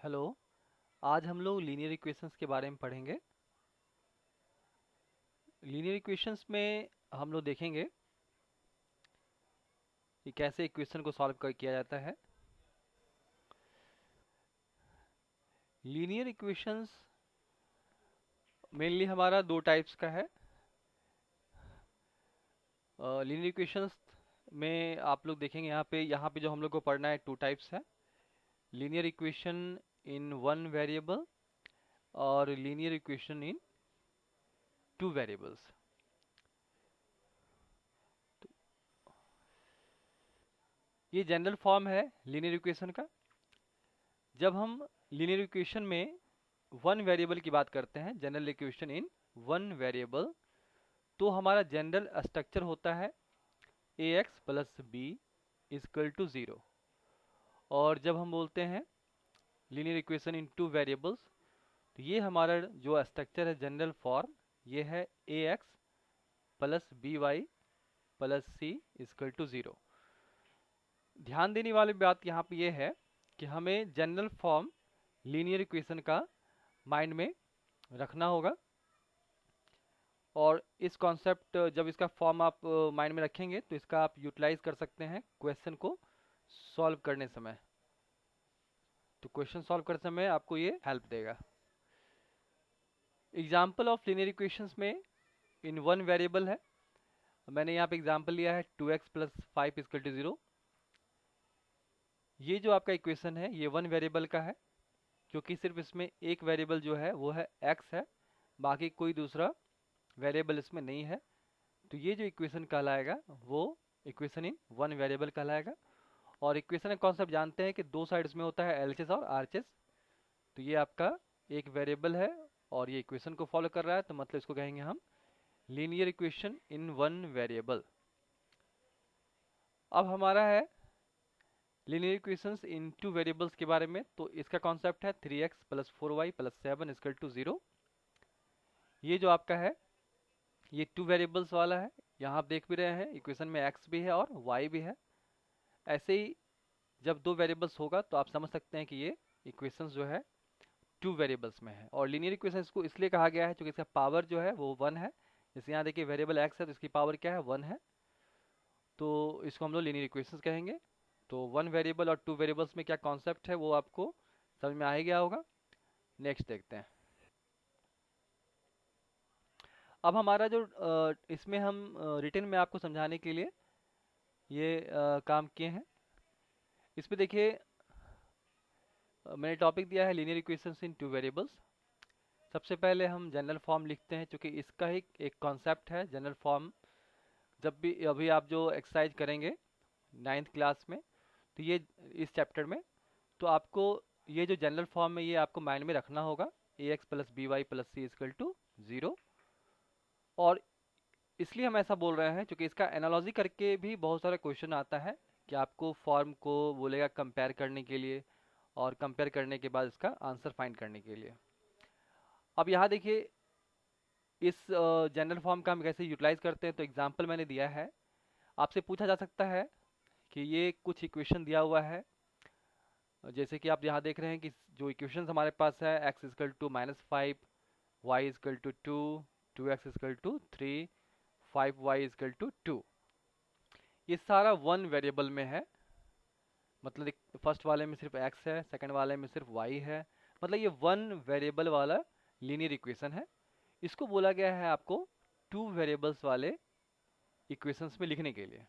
Hello. आज हम लोग लीनियर इक्वेशंस के बारे में पढ़ेंगे। लीनियर इक्वेशंस में हम लोग देखेंगे कि कैसे इक्वेशन को सॉल्व किया जाता है। लीनियर इक्वेशंस मेनली हमारा दो टाइप्स का है। लीनियर इक्वेशंस में आप लोग देखेंगे यहाँ पे जो हम लोग को पढ़ना है टू टाइप्स है। Linear equation in one variable और linear equation in two variables. ये जनरल फॉर्म है लीनियर इक्वेशन का। जब हम लीनियर इक्वेशन में वन वेरिएबल की बात करते हैं, general equation in one variable, तो हमारा जनरल स्ट्रक्चर होता है a x plus b equal to zero. और जब हम बोलते हैं linear equation in two variables, तो ये हमारा जो स्ट्रक्चर है जनरल फॉर्म, ये है a x plus b y plus c equal to zero. ध्यान देने वाली बात यहाँ पे ये है कि हमें जनरल फॉर्म लीनियर इक्वेशन का माइंड में रखना होगा। और इस कॉन्सेप्ट जब इसका फॉर्म आप माइंड में रखेंगे तो इसका आप यूटिलाइज कर सकते हैं क्वेश्चन को सॉल्व करने समय। तो क्वेश्चन सॉल्व करते समय आपको ये हेल्प देगा। एग्जाम्पल ऑफ लीनियर इक्वेशंस में इन वन वेरिएबल है। मैंने यहाँ पे एग्जाम्पल लिया है 2x प्लस 5 इजकल टू 0। ये जो आपका इक्वेशन है ये वन वेरिएबल का है, क्योंकि सिर्फ इसमें एक वेरिएबल जो है वो है x है, बाकी कोई दूसरा वेरिएबल इसमें नहीं है। तो ये जो इक्वेशन कहलाएगा वो इक्वेशन इन वन वेरिएबल कहलाएगा। और इक्वेशन का कॉन्सेप्ट जानते हैं कि दो साइड्स में होता है एलएचएस और आरएचएस। तो ये आपका एक वेरिएबल है और ये इक्वेशन को फॉलो कर रहा है, तो मतलब इसको कहेंगे हम linear equation in one variable. अब हमारा है लीनियर इक्वेशंस इन टू वेरिएबल्स के बारे में। तो इसका कॉन्सेप्ट है 3x plus 4y plus 7 is equal to 0। ये जो आपका है ये टू वेरिएबल्स वाला है। यहाँ आप देख भी रहे हैं इक्वेशन में x भी है और y भी है। ऐसे ही जब दो वेरिएबल्स होगा तो आप समझ सकते हैं कि ये इक्वेशंस जो है टू वेरिएबल्स में है। और लीनियर इक्वेशन इसको इसलिए कहा गया है क्योंकि इसका पावर जो है वो वन है। जैसे यहाँ देखिए वेरिएबल x है तो इसकी पावर क्या है, वन है। तो इसको हम लोग लीनियर इक्वेशंस कहेंगे। तो वन वेरिएबल और टू वेरिएबल्स में क्या कॉन्सेप्ट है वो आपको समझ में आ ही गया होगा। नेक्स्ट देखते हैं। अब हमारा जो इसमें हम रिटर्न में आपको समझाने के लिए ये काम किए हैं। इसमें देखिए मैंने टॉपिक दिया है लीनियर इक्वेशंस इन टू वेरिएबल्स। सबसे पहले हम जनरल फॉर्म लिखते हैं, क्योंकि इसका ही एक कॉन्सेप्ट है जनरल फॉर्म। जब भी अभी आप जो एक्सरसाइज करेंगे नाइन्थ क्लास में, तो ये इस चैप्टर में, तो आपको ये जो जनरल फॉर्म है ये आपको माइंड में रखना होगा, a x plus b y plus c equal to 0। और इसलिए हम ऐसा बोल रहे हैं क्योंकि इसका एनालॉजी करके भी बहुत सारा क्वेश्चन आता है कि आपको फॉर्म को बोलेगा कंपेयर करने के लिए, और कंपेयर करने के बाद इसका आंसर फाइंड करने के लिए। अब यहाँ देखिए इस जनरल फॉर्म का हम कैसे यूटिलाइज करते हैं। तो एग्जांपल मैंने दिया है। आपसे पूछा जा सकता है कि ये कुछ इक्वेशन दिया हुआ है, जैसे कि आप यहाँ देख रहे हैं कि जो इक्वेशन हमारे पास है x is equal to -5, y is equal to 2, 2x is equal to 3, 5y is equal to 2। ये सारा वन वेरिएबल में है। मतलब फर्स्ट वाले में सिर्फ x है, सेकंड वाले में सिर्फ y है। मतलब ये वन वेरिएबल वाला लीनियर इक्वेशन है। इसको बोला गया है आपको टू वेरिएबल्स वाले इक्वेशंस में लिखने के लिए।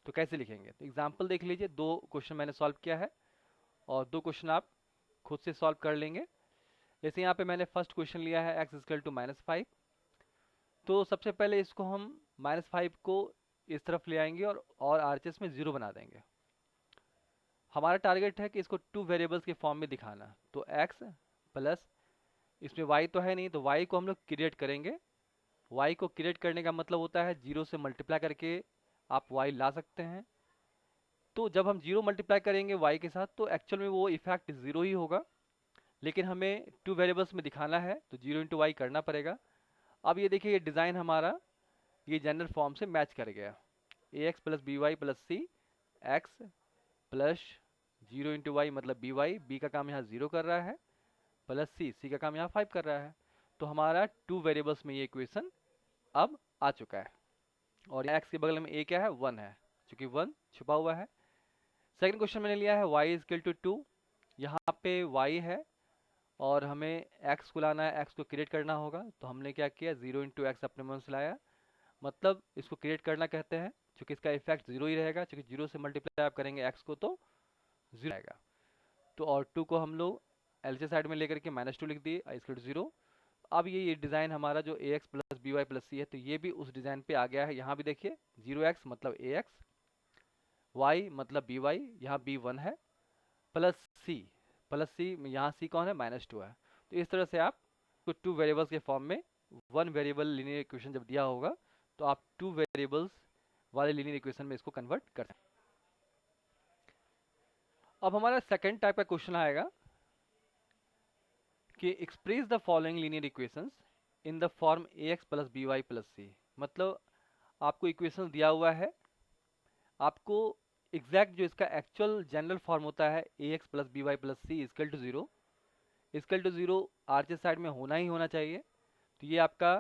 तो कैसे लिखेंगे, तो एग्जांपल देख लीजिए। दो क्वेश्चन मैंने सॉल्व किया है और दो क्वेश्चन आप खुद से सॉल्व कर लेंगे। जैसे यहाँ पे मैंने फर्स्ट क्वेश्चन लिया है x इजकल टू -5। तो सबसे पहले इसको हम -5 को इस तरफ ले आएंगे और आरएचएस में 0 बना देंगे। हमारा टारगेट है कि इसको टू वेरिएबल्स के फॉर्म में दिखाना। तो x प्लस, इसमें y तो है नहीं तो y को हम लोग क्रिएट करेंगे। y को क्रिएट करने का मतलब होता है 0 से मल्टीप्लाई करके आप y ला सकते हैं। तो जब हम 0 मल्टीप्लाई करेंगे y के साथ तो एक्चुअल में वो इफेक्ट 0 ही होगा, लेकिन हमें टू वेरिएबल्स में दिखाना है तो 0 इंटू वाई करना पड़ेगा। अब ये देखिए ये डिज़ाइन हमारा ये जनरल फॉर्म से मैच कर गया। A x plus b y plus c, x plus zero into y मतलब बी वाई, बी का काम यहाँ जीरो कर रहा है, प्लस सी, सी का काम यहाँ 5 कर रहा है। तो हमारा टू वेरिएबल्स में ये इक्वेशन अब आ चुका है। और एक्स के बगल में ए क्या है, 1 है, क्योंकि 1 छुपा हुआ है। सेकंड क्वेश्चन मैंने लिया है y इज इक्वल टू 2, यहाँ पे y है और हमें x को लाना है, x को क्रिएट करना होगा। तो हमने क्या किया, 0 इंटू एक्स अपने मन से लाया, मतलब इसको क्रिएट करना कहते हैं, क्योंकि इसका इफेक्ट जीरो ही रहेगा, क्योंकि जीरो से मल्टीप्लाई आप करेंगे x को तो जीरो आएगा। तो और 2 को हम लोग एलचे साइड में लेकर के -2 लिख दिए, आई इक्वल टू 0। अब ये डिज़ाइन हमारा जो ax plus b y plus c है, तो ये भी उस डिज़ाइन पे आ गया है। यहाँ भी देखिए 0x मतलब ax, y मतलब by, यहाँ b1 है, प्लस सी, प्लस सी यहाँ सी कौन है, -2 है। तो इस तरह से आप तो टू वेरिएबल्स के फॉर्म में वन वेरिएबल लीनियर इक्वेशन जब दिया होगा तो आप टू वेरिएबल्स वाले लीनियर इक्वेशन में इसको कन्वर्ट कर सकते हैं। अब हमारा सेकंड टाइप का क्वेश्चन आएगा कि express the following linear equations in the form ax plus b y plus c. मतलब आपको इक्वेशन दिया हुआ है, आपको एग्जैक्ट जो इसका एक्चुअल जनरल फॉर्म होता है ax plus b y plus c equal to zero, equal to zero आरचे साइड में होना ही होना चाहिए। तो ये आपका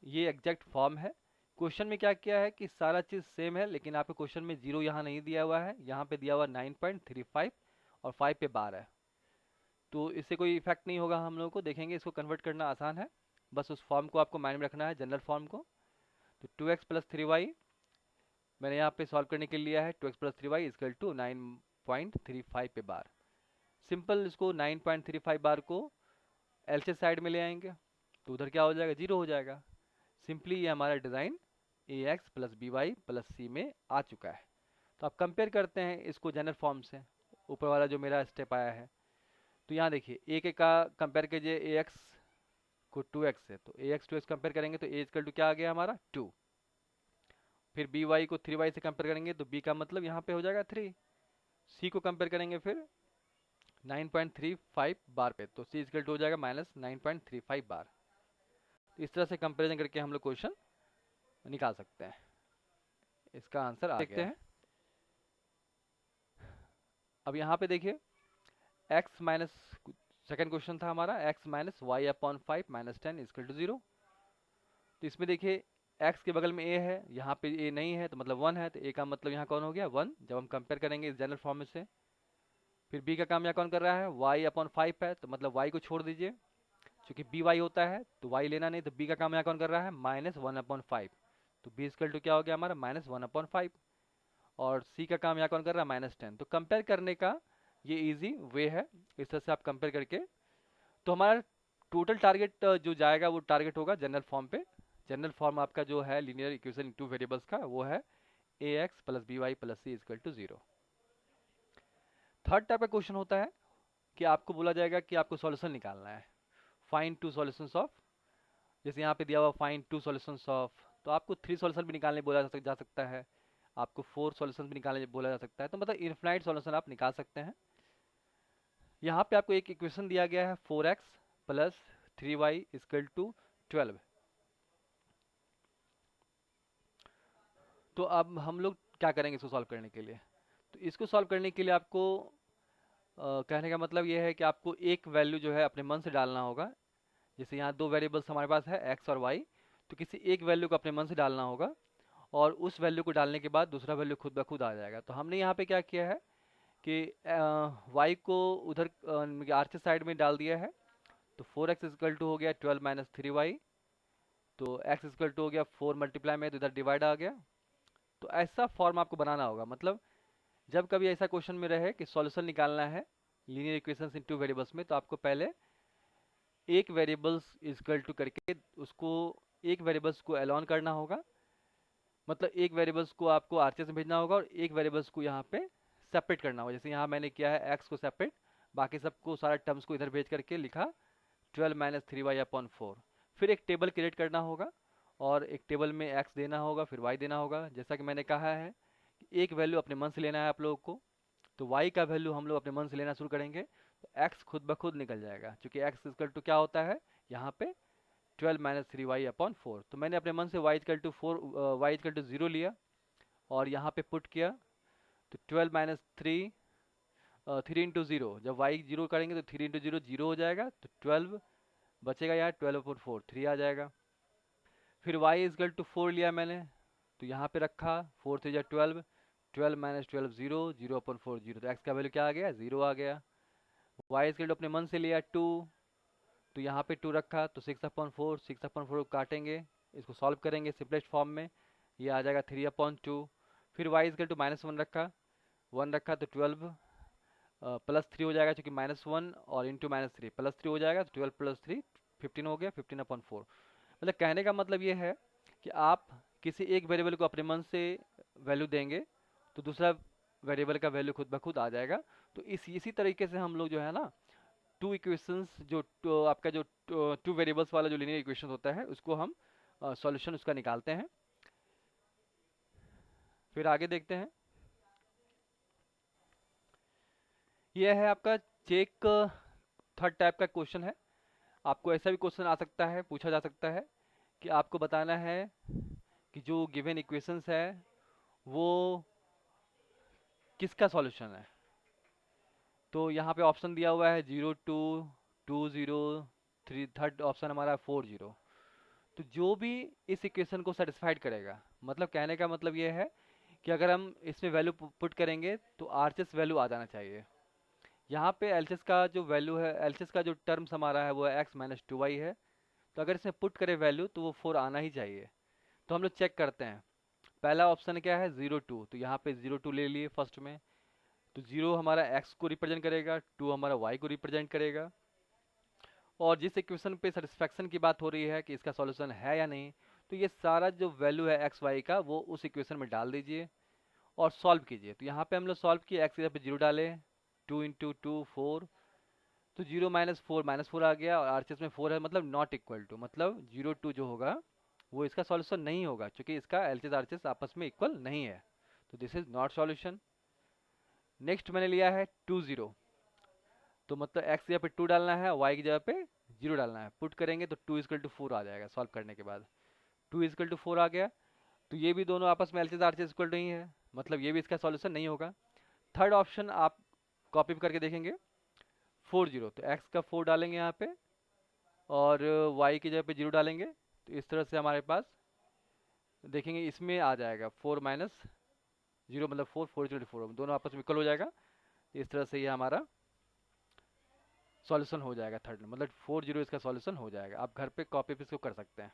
ये एग्जैक्ट फॉर्म है। क्वेश्चन में क्या किया है कि सारा चीज़ सेम है, लेकिन आपके क्वेश्चन में जीरो यहाँ नहीं दिया हुआ है, यहाँ पे दिया हुआ 9.35 और 5 पे बार है। तो इससे कोई इफेक्ट नहीं होगा, हम लोगों को देखेंगे, इसको कन्वर्ट करना आसान है। बस उस फॉर्म को आपको माइंड में रखना है, जनरल फॉर्म को। तो 2x प्लस 3y मैंने यहाँ पे सॉल्व करने के लिए लिया है, 2x plus 3y is equal to 9.35 पे बार। सिंपल इसको 9.35 बार को एलचे साइड में ले आएंगे तो उधर क्या हो जाएगा, जीरो हो जाएगा। सिंपली ये हमारा design ax plus b y plus c में आ चुका है। तो आप कंपेयर करते हैं इसको जनरल फॉर्म से, ऊपर वाला जो मेरा स्टेप आया है। तो यहाँ देखिए ए के का कंपेयर कीजिए, ax को 2x से, तो ax 2x कंपेयर करेंगे तो a इक्वल टू क्या आ गया हमारा 2। फिर बी वाई को 3y से कंपेयर करेंगे तो b का मतलब यहाँ पे हो जाएगा 3। c को कंपेयर करेंगे फिर 9.35 बार पे, तो c इक्वल टू हो जाएगा -9.35 बार। तो इस तरह से कंपेरिजन करके हम लोग क्वेश्चन निकाल सकते हैं। इसका आंसर आ देखते हैं। अब यहाँ पे देखिए x माइनस, सेकेंड क्वेश्चन था हमारा x minus y upon 5 -10 equal to 0। तो इसमें देखिए x के बगल में a है, यहाँ पे a नहीं है तो मतलब 1 है, तो a का मतलब यहाँ कौन हो गया 1, जब हम कंपेयर करेंगे इस जनरल फॉर्म में से। फिर b का काम यहाँ कौन कर रहा है, y अपॉन 5 है, तो मतलब y को छोड़ दीजिए, क्योंकि बी वाई होता है तो y लेना नहीं, तो b का काम यहाँ कौन कर रहा है -1/5। तो b इक्वल टू क्या हो गया हमारा -1/5। और c का काम यहाँ कौन कर रहा है -10। तो कंपेयर करने का ये इजी वे है, इस तरह से आप कंपेयर करके। तो हमारा टोटल टारगेट जो जाएगा वो टारगेट होगा जनरल फॉर्म पे। जनरल फॉर्म आपका जो है लीनियर इक्वेशन टू वेरिएबल्स का वो है ax plus b y plus c equal to 0। Third type का क्वेश्चन होता है कि आपको बोला जाएगा कि आपको सॉल्यूशन निकालना है, फाइंड टू सॉल्यूशंस ऑफ, जैसे यहाँ पे दिया हुआ फाइंड टू सॉल्यूशंस ऑफ, तो आपको 3 सॉल्यूशन भी निकालने बोला जा सकता है, आपको 4 सॉल्यूशन भी निकालने बोला जा सकता है, तो मतलब इनफाइनाइट सॉल्यूशन आप निकाल सकते हैं। यहाँ पे आपको एक इक्वेशन दिया गया है 4x plus 3y equal to 12। तो अब हम लोग क्या करेंगे इसको सॉल्व करने के लिए। तो इसको सॉल्व करने के लिए आपको कहने का मतलब ये है कि आपको एक वैल्यू जो है अपने मन से डालना होगा। जैसे यहाँ दो वेरिएबल्स हमारे पास है x और y, तो किसी एक वैल्यू को अपने मन से डालना होगा और उस वैल्यू को डालने के बाद दूसरा वैल्यू खुद ब खुद आ जाएगा। तो हमने यहाँ पे क्या किया है कि y को उधर आरचे साइड में डाल दिया है, तो 4x इक्वल टू हो गया 12 माइनस 3y, तो x इक्वल टू हो गया 4 मल्टीप्लाई में, तो इधर डिवाइड आ गया। तो ऐसा फॉर्म आपको बनाना होगा, मतलब जब कभी ऐसा क्वेश्चन में रहे कि सॉल्यूशन निकालना है लीनियर इक्वेशंस इन टू वेरिएबल्स में, तो आपको पहले एक वेरिएबल्स इक्वल टू करके उसको एक वेरिएबल्स को एलॉन करना होगा, मतलब एक वेरिएबल्स को आपको आरचेस में भेजना होगा और एक वेरिएबल्स को यहाँ पे सेपरेट करना होगा। जैसे यहाँ मैंने किया है x को सेपरेट, बाकी सबको सारा टर्म्स को इधर भेज करके लिखा 12 माइनस 3y अपॉन 4। फिर एक टेबल क्रिएट करना होगा और एक टेबल में x देना होगा, फिर y देना होगा। जैसा कि मैंने कहा है कि एक वैल्यू अपने मन से लेना है आप लोगों को, तो y का वैल्यू हम लोग अपने मन से लेना शुरू करेंगे तो x खुद ब खुद निकल जाएगा, क्योंकि x इक्वल टू क्या होता है यहाँ पे 12 माइनस 3y अपॉन 4। तो मैंने अपने मन से y equal to 4 y equal to 0 लिया और यहाँ पे पुट किया, तो 12 माइनस 3 थ्री इंटू ज़ीरो, जब वाई जीरो करेंगे तो थ्री इंटू जीरो जीरो हो जाएगा, तो 12 बचेगा यार, 12/4 3 आ जाएगा। फिर वाई इजकल टू 4 लिया मैंने, तो यहाँ पे रखा, 4 3 जा 12, 12 माइनस 12 जीरो, 0/4 जीरो, तो एक्स का वैल्यू क्या आ गया, जीरो आ गया। वाई इजकल टू अपने मन से लिया 2, तो यहाँ पे 2 रखा, तो 6/4, 6/4 को काटेंगे, इसको सॉल्व करेंगे सिंपलेस्ट फॉर्म में, ये आ जाएगा 3/2। फिर वाई इजकल टू -1 रखा, 1 रखा तो 12 +3 हो जाएगा, क्योंकि -1 और इंटू -3 +3 हो जाएगा, तो 12 + 3 15 हो गया, 15/4। मतलब कहने का मतलब ये है कि आप किसी एक वेरिएबल को अपने मन से वैल्यू देंगे तो दूसरा वेरिएबल का वैल्यू खुद ब खुद आ जाएगा। तो इसी तरीके से हम लोग जो है ना, टू इक्वेशंस जो आपका जो टू वेरिएबल्स वाला जो लीनियर इक्वेशन होता है उसको हम सॉल्यूशन उसका निकालते हैं। फिर आगे देखते हैं, यह है आपका चेक थर्ड टाइप का क्वेश्चन है। आपको ऐसा भी क्वेश्चन आ सकता है, पूछा जा सकता है कि आपको बताना है कि जो गिवन इक्वेशंस है वो किसका सॉल्यूशन है। तो यहाँ पे ऑप्शन दिया हुआ है 0 2 2 0 3, थर्ड ऑप्शन हमारा 4 0। तो जो भी इस इक्वेशन को सेटिस्फाइड करेगा, मतलब कहने का मतलब ये है कि अगर हम इसमें वैल्यू पुट करेंगे तो आरचेस वैल्यू आ जाना चाहिए। यहाँ पे एलएचएस का जो वैल्यू है, एलएचएस का जो टर्म्स हमारा है वो है x-2y है, तो अगर इसमें पुट करें वैल्यू तो वो 4 आना ही चाहिए। तो हम लोग चेक करते हैं, पहला ऑप्शन क्या है 0 2, तो यहाँ पे 0 2 ले लिए फर्स्ट में, तो 0 हमारा x को रिप्रेजेंट करेगा, 2 हमारा y को रिप्रेजेंट करेगा। और जिस इक्वेशन पे सेटिस्फैक्शन की बात हो रही है कि इसका सॉल्यूशन है या नहीं, तो ये सारा जो वैल्यू है एक्स वाई का वो उस इक्वेशन में डाल दीजिए और सॉल्व कीजिए। तो यहाँ पे हम लोग सॉल्व किए, एक्स की जगह पे 0 डाले, 2 इंटू 2 4, तो 0 -4 आ गया, और आरचेस में 4 है, मतलब नॉट इक्वल टू, मतलब 0 2 जो होगा वो इसका सॉल्यूशन नहीं होगा, क्योंकि इसका एलएचएस आरचेस आपस में इक्वल नहीं है, तो this is not solution. Next मैंने लिया है 2 0, तो मतलब एक्स की जगह पे 2 डालना है, वाई की जगह पे 0 डालना है, पुट करेंगे तो 2 इजकल टू 4 आ जाएगा सॉल्व करने के बाद, 2 इजकल टू 4 आ गया। तो ये भी दोनों आपस में एलएचएस आरएचएस इक्वल नहीं है, मतलब ये भी इसका सॉल्यूशन नहीं होगा। थर्ड ऑप्शन आप कॉपी करके देखेंगे, 4 0, तो एक्स का 4 डालेंगे यहाँ पे और वाई की जगह पे 0 डालेंगे, तो इस तरह से हमारे पास देखेंगे इसमें आ जाएगा 4 - 0 मतलब 4, 4 दोनों आपस में इक्वल हो जाएगा। इस तरह से ये हमारा सॉल्यूशन हो जाएगा थर्ड, मतलब 4 0 इसका सॉल्यूशन हो जाएगा। आप घर पे कॉपी पे इसको कर सकते हैं।